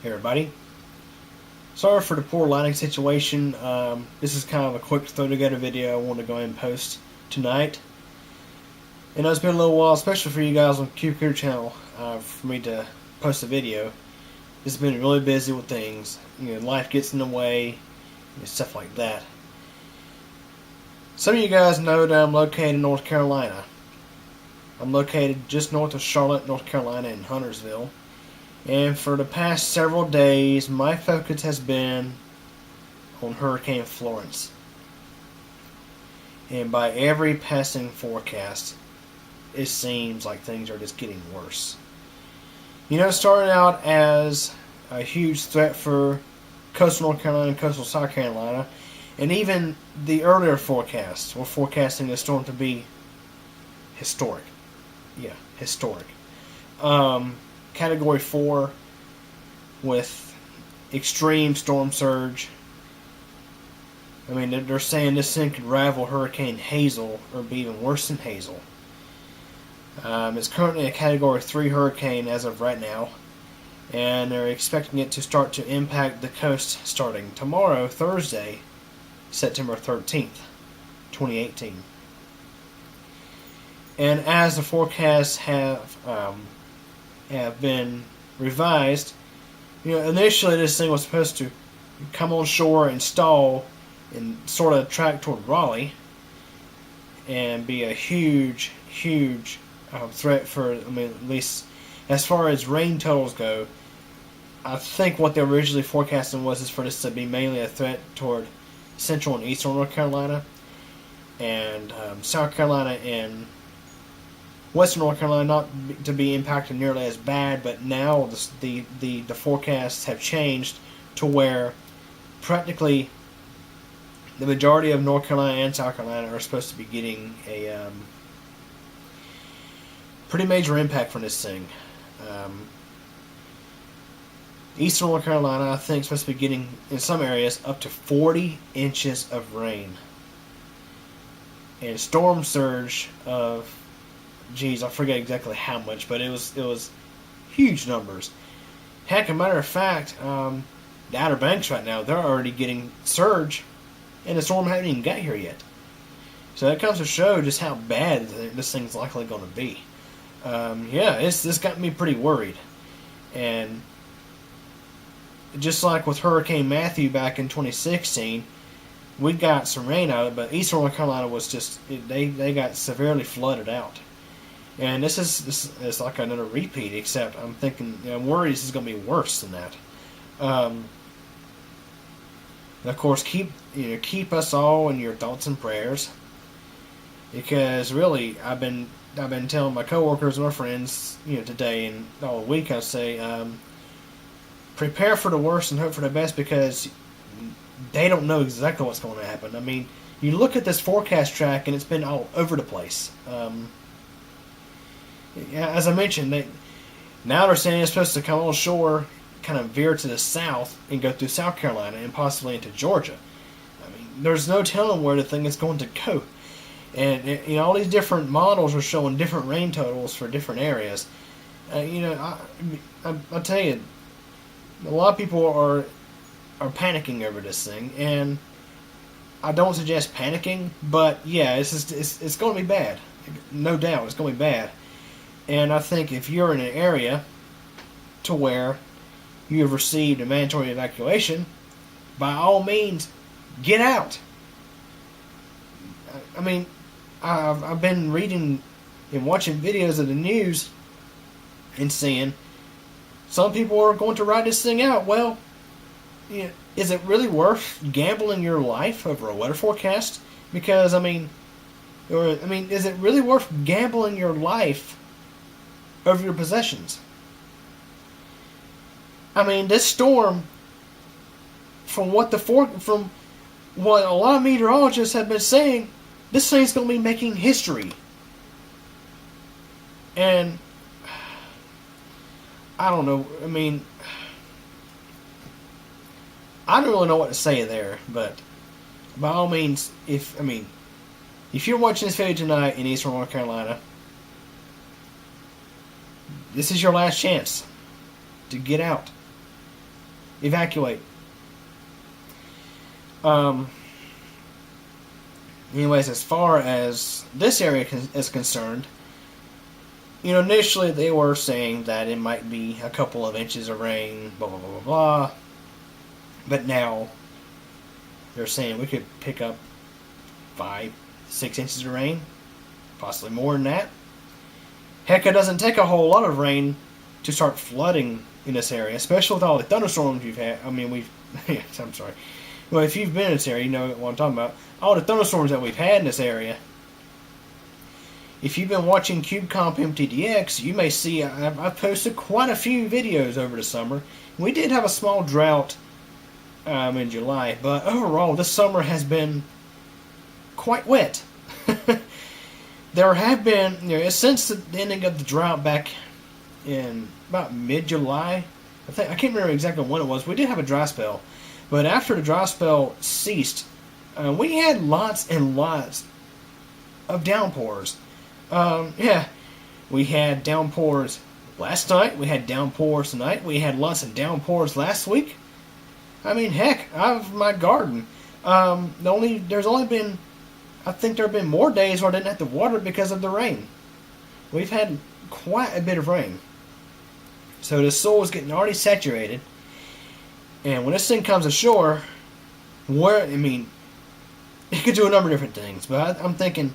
Hey everybody. Sorry for the poor lighting situation. This is kind of a quick throw together video I want to go ahead and post tonight. And it's been a little while, especially for you guys on the Hugo channel, for me to post a video. It's been really busy with things. Life gets in the way, stuff like that. Some of you guys know that I'm located in North Carolina. I'm located just north of Charlotte, North Carolina in Huntersville. And for the past several days, my focus has been on Hurricane Florence. And by every passing forecast, it seems like things are just getting worse. It started out as a huge threat for coastal North Carolina and coastal South Carolina. And even the earlier forecasts were forecasting the storm to be historic. Yeah, historic. Category 4 with extreme storm surge. I mean, they're saying this thing could rival Hurricane Hazel or be even worse than Hazel. It's currently a Category 3 hurricane as of right now, and they're expecting it to start to impact the coast starting tomorrow, Thursday, September 13th, 2018. And as the forecasts have been revised, initially this thing was supposed to come on shore and stall and sort of track toward Raleigh and be a huge threat for, at least as far as rain totals go. I think what they originally forecasting was for this to be mainly a threat toward central and eastern North Carolina, and South Carolina and Western North Carolina not to be impacted nearly as bad, but now the forecasts have changed to where practically the majority of North Carolina and South Carolina are supposed to be getting a pretty major impact from this thing. Eastern North Carolina, I think, is supposed to be getting, in some areas, up to 40 inches of rain. And storm surge of, I forget exactly how much, but it was huge numbers. Heck, a matter of fact, the Outer Banks right now, they're already getting surge, and the storm hasn't even got here yet. So that comes to show just how bad this thing's likely going to be. This got me pretty worried. And just like with Hurricane Matthew back in 2016, we got some rain out of it, but Eastern North Carolina was just, they got severely flooded out. And this is like another repeat, except I'm thinking, I'm worried this is going to be worse than that. And of course, keep us all in your thoughts and prayers, because really, I've been telling my coworkers and my friends, today and all week, I say, prepare for the worst and hope for the best, because they don't know exactly what's going to happen. You look at this forecast track, and it's been all over the place. As I mentioned, now they're saying it's supposed to come on shore, kind of veer to the south, and go through South Carolina and possibly into Georgia. There's no telling where the thing is going to go. And all these different models are showing different rain totals for different areas. I tell you, a lot of people are panicking over this thing, and I don't suggest panicking, but yeah, it's going to be bad. No doubt, it's going to be bad. And I think if you're in an area to where you have received a mandatory evacuation, by all means, get out. I've been reading and watching videos of the news and seeing some people are going to ride this thing out. Well, is it really worth gambling your life over a weather forecast? Because, is it really worth gambling your life over your possessions? This storm, from what a lot of meteorologists have been saying, this thing's going to be making history. And I don't know. I don't really know what to say there, but by all means, if you're watching this video tonight in Eastern North Carolina, this is your last chance to get out. evacuate. Anyways, as far as this area is concerned, initially they were saying that it might be a couple of inches of rain, blah, blah, blah, blah, blah. But now they're saying we could pick up 5, 6 inches of rain, possibly more than that. Heck, it doesn't take a whole lot of rain to start flooding in this area, especially with all the thunderstorms you've had. I'm sorry. Well, if you've been in this area, you know what I'm talking about. All the thunderstorms that we've had in this area. If you've been watching CubeComp MTDX, you may see I've posted quite a few videos over the summer. We did have a small drought in July, but overall this summer has been quite wet. There have been, since the ending of the drought back in about mid-July, I can't remember exactly when it was, we did have a dry spell. But after the dry spell ceased, we had lots and lots of downpours. We had downpours last night. We had downpours tonight. We had lots of downpours last week. Heck, out of my garden. There's only been, I think there have been more days where I didn't have to water because of the rain. We've had quite a bit of rain. So the soil is getting already saturated. And when this thing comes ashore, it could do a number of different things. But I'm thinking,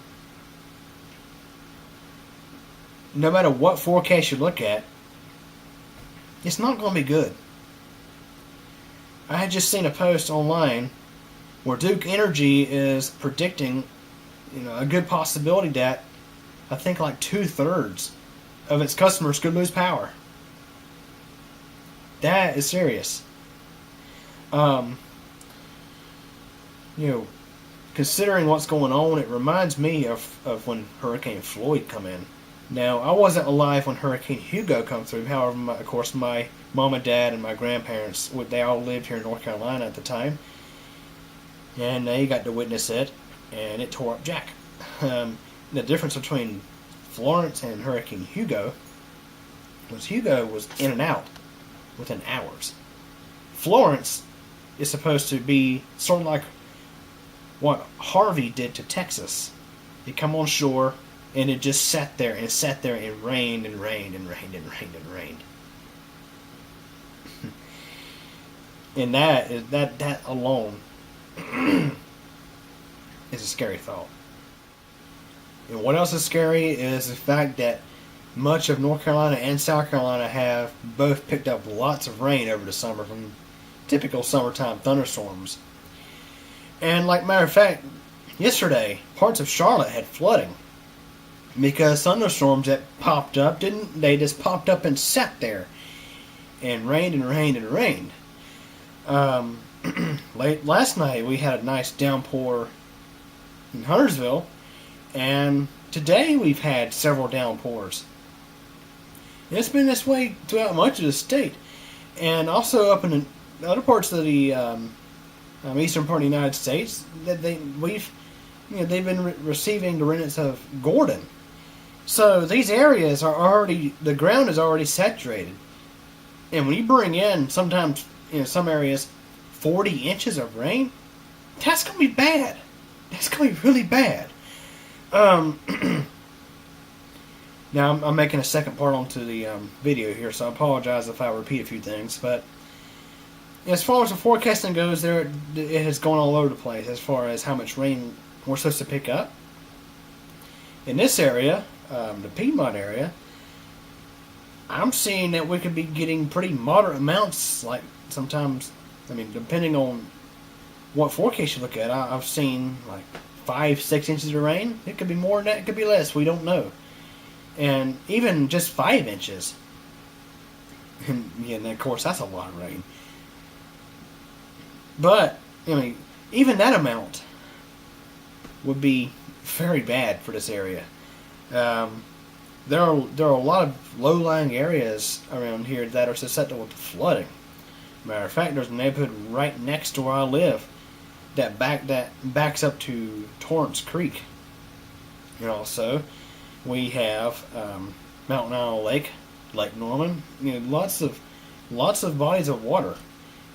no matter what forecast you look at, it's not going to be good. I had just seen a post online where Duke Energy is predicting, a good possibility that I think like 2/3 of its customers could lose power. That is serious. Considering what's going on, it reminds me of when Hurricane Floyd come in. Now, I wasn't alive when Hurricane Hugo come through. However, of course, my mom and dad and my grandparents, they all lived here in North Carolina at the time. And they got to witness it, and it tore up Jack. The difference between Florence and Hurricane Hugo was in and out within hours. Florence is supposed to be sort of like what Harvey did to Texas. It come on shore, and it just sat there and rained and rained and rained and rained and rained. And that alone is a scary thought. And what else is scary is the fact that much of North Carolina and South Carolina have both picked up lots of rain over the summer from typical summertime thunderstorms. And like matter of fact, yesterday parts of Charlotte had flooding because thunderstorms that popped up they just popped up and sat there and rained and rained and rained. Last night we had a nice downpour in Huntersville, and today we've had several downpours. And it's been this way throughout much of the state, and also up in the other parts of the eastern part of the United States. That they've been receiving the remnants of Gordon. So these areas the ground is already saturated, and when you bring in sometimes in some areas 40 inches of rain, that's gonna be bad. That's gonna be really bad. Now, I'm making a second part onto the video here, so I apologize if I repeat a few things. But as far as the forecasting goes, it has gone all over the place as far as how much rain we're supposed to pick up. In this area, the Piedmont area, I'm seeing that we could be getting pretty moderate amounts, like sometimes, depending on what forecast you look at, I've seen like 5-6 inches of rain. It could be more than that, it could be less, we don't know. And even just 5 inches. And of course, that's a lot of rain. But, even that amount would be very bad for this area. There are a lot of low-lying areas around here that are susceptible to flooding. Matter of fact, there's a neighborhood right next to where I live that backs up to Torrance Creek. And also, we have Mountain Isle Lake, Lake Norman. Lots of bodies of water.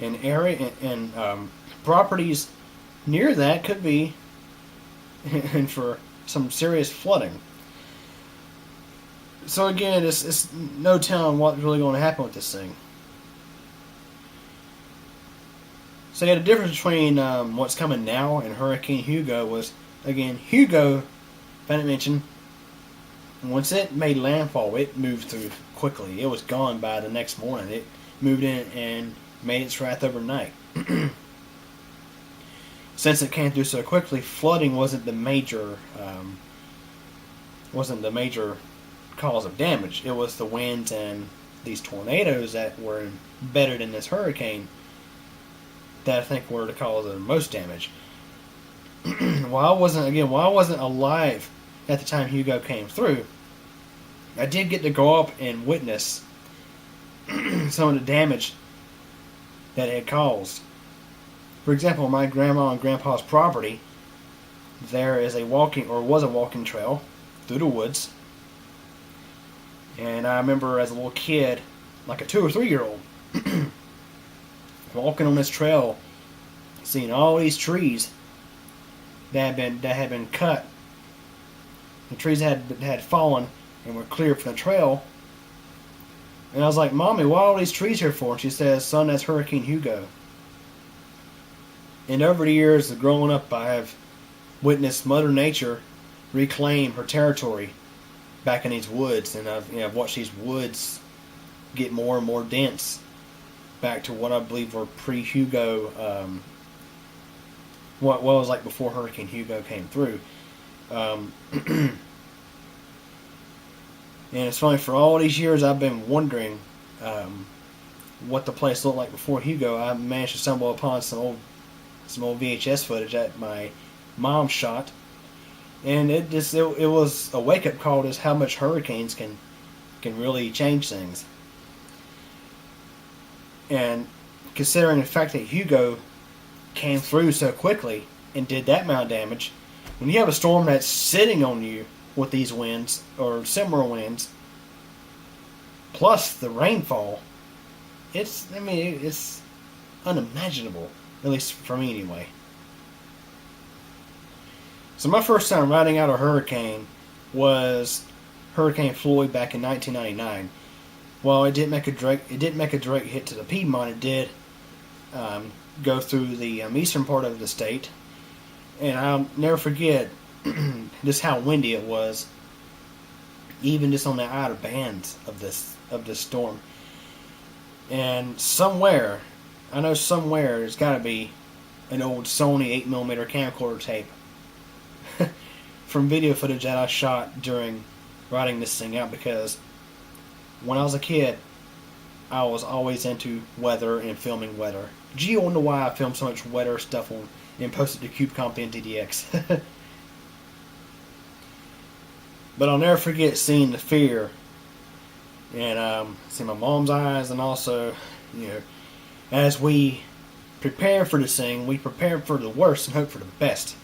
and properties near that could be in for some serious flooding. So again, it's no telling what's really going to happen with this thing. So yeah, the difference between what's coming now and Hurricane Hugo was, again, Hugo, if I didn't mention, once it made landfall, it moved through quickly. It was gone by the next morning. It moved in and made its wrath overnight. Since it came through so quickly, flooding wasn't the major cause of damage. It was the winds and these tornadoes that were embedded in this hurricane that I think were the cause of the most damage. While I wasn't alive at the time Hugo came through, I did get to go up and witness some of the damage that it had caused. For example, my grandma and grandpa's property, there is was a walking trail through the woods. And I remember as a little kid, like a 2 or 3 year old, walking on this trail, seeing all these trees that had been cut. The trees had fallen and were cleared from the trail. And I was like, "Mommy, what are all these trees here for?" And she says, "Son, that's Hurricane Hugo." And over the years of growing up, I have witnessed Mother Nature reclaim her territory back in these woods, and I've watched these woods get more and more dense, back to what I believe were pre-Hugo, what was like before Hurricane Hugo came through. And it's funny, for all these years I've been wondering what the place looked like before Hugo. I managed to stumble upon some old VHS footage that my mom shot, and it was a wake up call to how much hurricanes can really change things. And considering the fact that Hugo came through so quickly and did that amount of damage, when you have a storm that's sitting on you with these winds or similar winds, plus the rainfall, it's unimaginable, at least for me anyway. So my first time riding out a hurricane was Hurricane Floyd back in 1999. While it didn't make a direct hit to the Piedmont, it did go through the eastern part of the state, and I'll never forget just how windy it was, even just on the outer bands of this storm. And somewhere there's got to be an old Sony 8mm camcorder tape from video footage that I shot during riding this thing out, because when I was a kid, I was always into weather and filming weather. Gee, I wonder why I filmed so much weather stuff and posted to CubeComp and DDX. But I'll never forget seeing the fear and seeing my mom's eyes, and also, as we prepare for this thing, we prepare for the worst and hope for the best.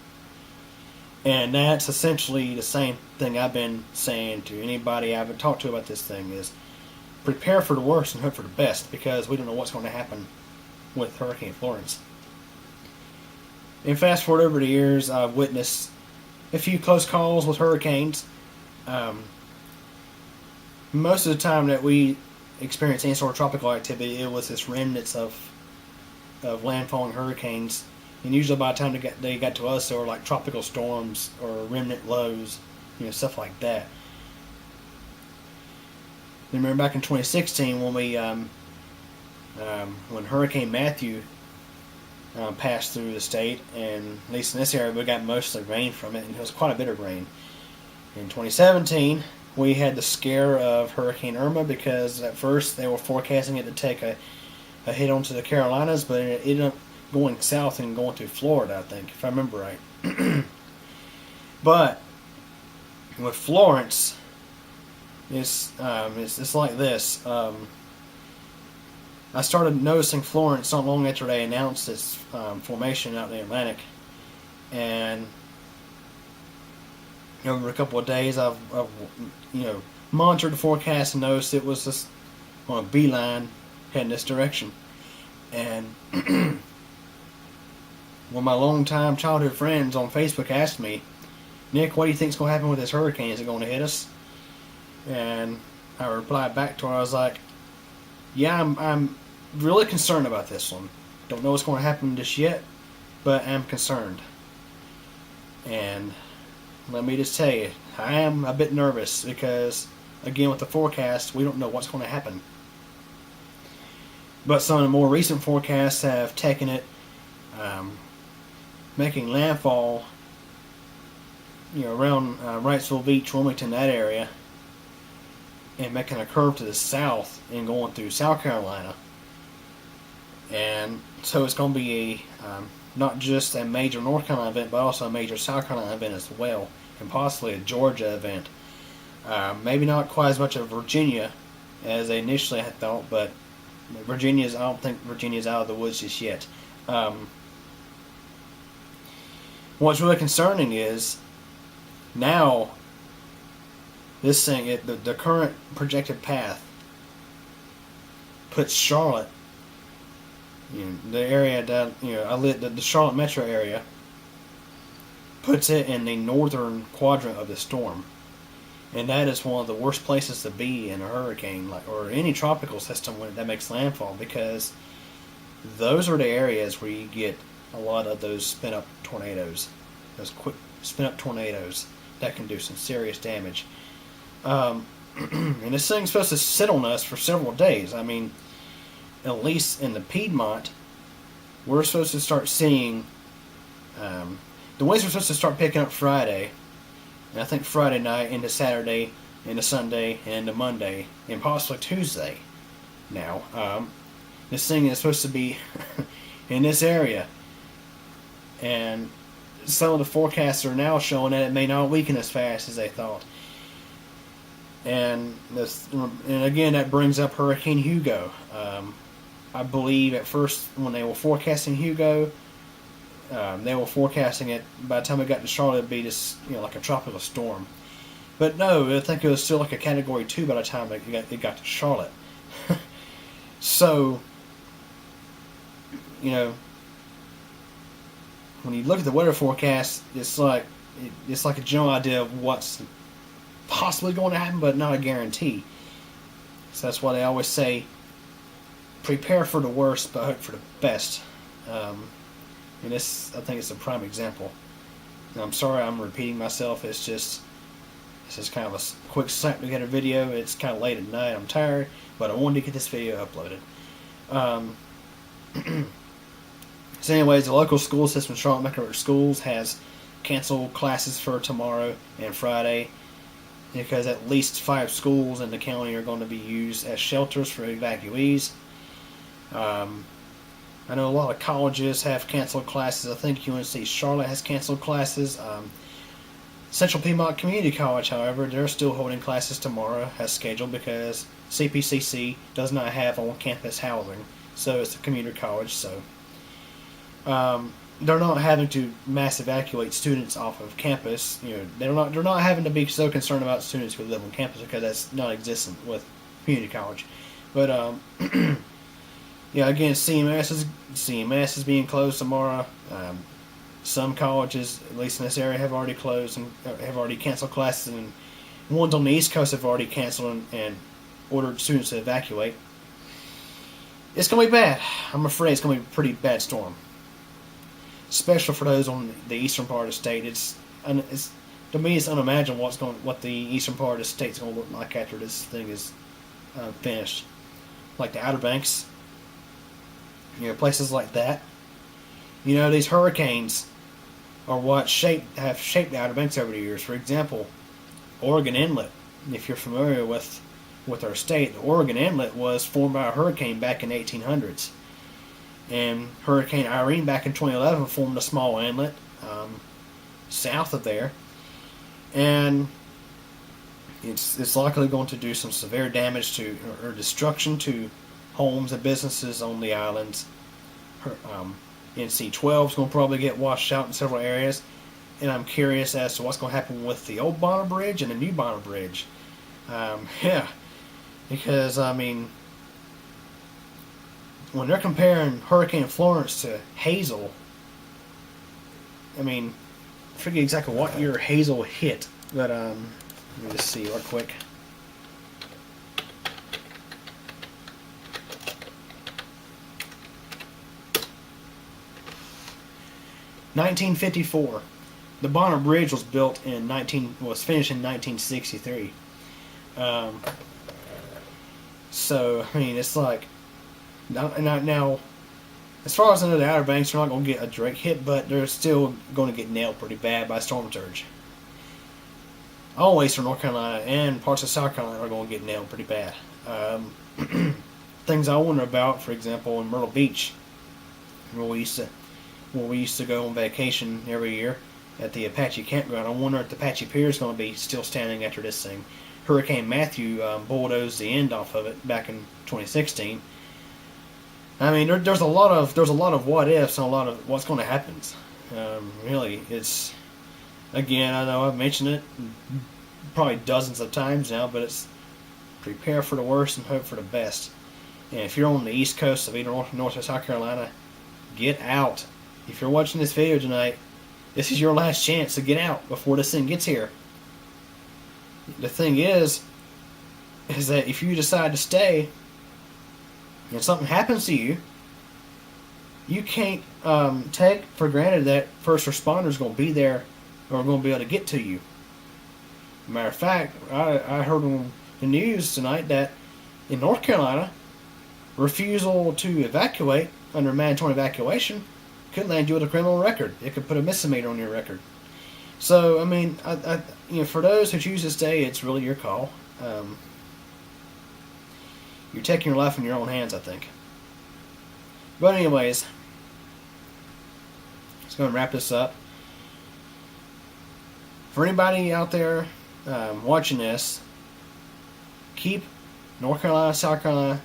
And that's essentially the same thing I've been saying to anybody I've talked to about this thing, is prepare for the worst and hope for the best, because we don't know what's going to happen with Hurricane Florence. And fast forward over the years, I've witnessed a few close calls with hurricanes. Most of the time that we experience any sort of tropical activity, it was this remnants of landfalling hurricanes. And usually by the time they got to us, they were like tropical storms or remnant lows, stuff like that. Remember back in 2016 when when Hurricane Matthew passed through the state, and at least in this area we got mostly rain from it, and it was quite a bit of rain. In 2017, we had the scare of Hurricane Irma, because at first they were forecasting it to take a hit onto the Carolinas, but it ended up going south and going through Florida, I think, if I remember right. But with Florence, it's like this. I started noticing Florence not long after they announced its formation out in the Atlantic, and over a couple of days, I've monitored the forecast and noticed it was just on a beeline heading this direction. And one of my longtime childhood friends on Facebook asked me, Nick, what do you think's going to happen with this hurricane? Is it going to hit us? And I replied back to her, I was like, yeah, I'm really concerned about this one. Don't know what's going to happen just yet, but I'm concerned. And let me just tell you, I am a bit nervous because, again, with the forecast, we don't know what's going to happen. But some of the more recent forecasts have taken it, making landfall, around Wrightsville Beach, Wilmington, that area, and making a curve to the south and going through South Carolina. And so it's going to be not just a major North Carolina event, but also a major South Carolina event as well, and possibly a Georgia event. Maybe not quite as much of Virginia as they initially had thought, but I don't think Virginia's out of the woods just yet. What's really concerning is now this thing, the current projected path puts Charlotte, the area that the Charlotte metro area, puts it in the northern quadrant of the storm, and that is one of the worst places to be in a hurricane, or any tropical system when that makes landfall, because those are the areas where you get a lot of those spin-up tornadoes, those quick spin-up tornadoes that can do some serious damage. And this thing's supposed to sit on us for several days. I mean, at least in the Piedmont, we're supposed to start seeing the winds are supposed to start picking up Friday, and I think Friday night into Saturday, into Sunday, and into Monday, and possibly Tuesday. Now, this thing is supposed to be in this area, and some of the forecasts are now showing that it may not weaken as fast as they thought. And again, that brings up Hurricane Hugo. I believe at first when they were forecasting Hugo, they were forecasting it, by the time it got to Charlotte, it'd be just like a tropical storm. But no, I think it was still like a Category 2 by the time it got to Charlotte. So, when you look at the weather forecast, it's like a general idea of what's possibly going to happen, but not a guarantee. So that's why they always say, prepare for the worst, but hope for the best. And this, I think, it's a prime example. And I'm sorry I'm repeating myself. It's just kind of a quick slap together video. It's kind of late at night. I'm tired, but I wanted to get this video uploaded. So anyways, the local school system, Charlotte Metro Schools, has canceled classes for tomorrow and Friday because at least 5 schools in the county are going to be used as shelters for evacuees. I know a lot of colleges have canceled classes. I think UNC Charlotte has canceled classes. Central Piedmont Community College, however, they're still holding classes tomorrow as scheduled because CPCC does not have on-campus housing. So it's a community college, so they're not having to mass evacuate students off of campus. They're not having to be so concerned about students who live on campus because that's not existent with community college. But again, CMS is being closed tomorrow. Some colleges, at least in this area, have already closed and have already canceled classes, and ones on the East Coast have already canceled and ordered students to evacuate. It's going to be bad. I'm afraid it's going to be a pretty bad storm, especially for those on the eastern part of the state. To me, it's unimaginable what the eastern part of the state is going to look like after this thing is finished. Like the Outer Banks, places like that. These hurricanes are what have shaped the Outer Banks over the years. For example, Oregon Inlet. If you're familiar with our state, the Oregon Inlet was formed by a hurricane back in the 1800s. And Hurricane Irene back in 2011 formed a small inlet south of there. And it's likely going to do some severe damage or destruction to homes and businesses on the islands. NC-12 is going to probably get washed out in several areas. And I'm curious as to what's going to happen with the old Bonner Bridge and the new Bonner Bridge. Because, when they're comparing Hurricane Florence to Hazel, I mean, I forget exactly what year Hazel hit, but let me just see real quick. (1954). The Bonner Bridge was finished in 1963. So I mean, it's like now, as far as I know, the Outer Banks are not going to get a direct hit, but they're still going to get nailed pretty bad by storm surge. All eastern North Carolina and parts of South Carolina are going to get nailed pretty bad. Things I wonder about, for example, in Myrtle Beach, where we used to go on vacation every year at the Apache campground. I wonder if the Apache Pier is going to be still standing after this thing. Hurricane Matthew bulldozed the end off of it back in 2016. I mean, there's a lot of what ifs and a lot of what's going to happen. Really, it's, again, I know I've mentioned it probably dozens of times now, but it's prepare for the worst and hope for the best. And if you're on the east coast of either North or South Carolina, get out. If you're watching this video tonight, this is your last chance to get out before this thing gets here. The thing is that if you decide to stay and something happens to you, you can't take for granted that first responders going to be there or going to be able to get to you. Matter of fact, I heard on the news tonight that in North Carolina, refusal to evacuate under mandatory evacuation could land you with a criminal record. It could put a misdemeanor on your record. So, I mean, for those who choose to stay, it's really your call. You're taking your life in your own hands, I think. But anyways, just going to wrap this up. For anybody out there watching this, keep North Carolina, South Carolina,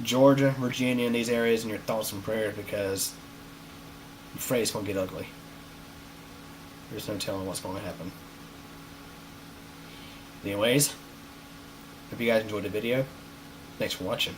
Georgia, Virginia, and these areas in your thoughts and prayers, because I'm afraid it's going to get ugly. There's no telling what's going to happen. Anyways, hope you guys enjoyed the video. Thanks for watching.